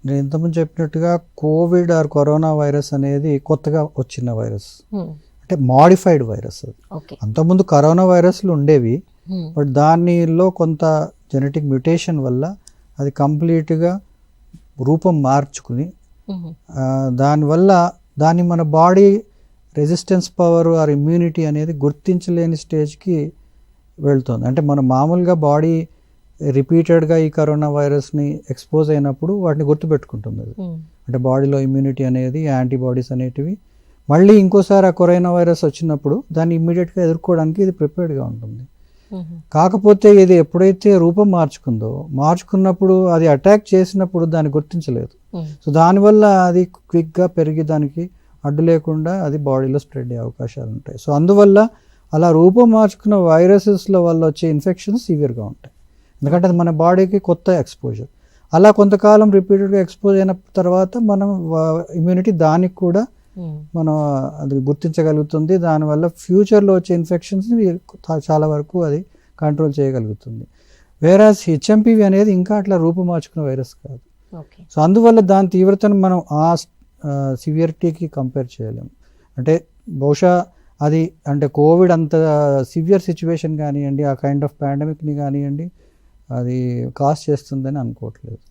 నేను ఇంతకుముందు చెప్పినట్టుగా కోవిడ్ ఆర్ కరోనా వైరస్ అనేది కొత్తగా వచ్చిన వైరస్, అంటే మాడిఫైడ్ వైరస్. అంతకుముందు కరోనా వైరస్లు ఉండేవి, బట్ దానిలో కొంత జెనెటిక్ మ్యూటేషన్ వల్ల అది కంప్లీట్గా రూపం మార్చుకుని దానివల్ల దాన్ని మన body resistance power or immunity అనేది గుర్తించలేని స్టేజ్కి వెళ్తుంది. అంటే మన మామూలుగా బాడీ రిపీటెడ్గా ఈ కరోనా వైరస్ని ఎక్స్పోజ్ అయినప్పుడు వాటిని గుర్తుపెట్టుకుంటుంది అది. అంటే బాడీలో ఇమ్యూనిటీ అనేది, యాంటీబాడీస్ అనేటివి మళ్ళీ ఇంకోసారి ఆ కరోనా వైరస్ వచ్చినప్పుడు దాన్ని ఇమ్మీడియట్గా ఎదుర్కోవడానికి ఇది ప్రిపేర్డ్గా ఉంటుంది. కాకపోతే ఇది ఎప్పుడైతే రూపం మార్చుకున్నప్పుడు అది అటాక్ చేసినప్పుడు దాన్ని గుర్తించలేదు. సో దానివల్ల అది క్విక్గా పెరిగి దానికి అడ్డు లేకుండా అది బాడీలో స్ప్రెడ్ అయ్యే అవకాశాలు ఉంటాయి. సో అందువల్ల అలా రూపం మార్చుకున్న వైరసెస్ల వల్ల వచ్చే ఇన్ఫెక్షన్స్ సివియర్గా ఉంటాయి, ఎందుకంటే అది మన బాడీకి కొత్త ఎక్స్పోజర్. అలా కొంతకాలం రిపీటెడ్గా ఎక్స్పోజ్ అయిన తర్వాత మనం ఇమ్యూనిటీ దానికి కూడా మనం అది గుర్తించగలుగుతుంది. దానివల్ల ఫ్యూచర్లో వచ్చే ఇన్ఫెక్షన్స్ని చాలా వరకు అది కంట్రోల్ చేయగలుగుతుంది. వేరాజ్ హెచ్ఎంపివి అనేది ఇంకా అట్లా రూపం మార్చుకున్న వైరస్ కాదు. సో అందువల్ల దాని తీవ్రతను మనం ఆ సివియరిటీకి కంపేర్ చేయలేము. అంటే బహుశా అది అంటే కోవిడ్ అంత సివియర్ సిచ్యువేషన్ కానివ్వండి, ఆ కైండ్ ఆఫ్ పాండమిక్ని కానివ్వండి, అది కాజ్ చేస్తుందని అనుకోవట్లేదు.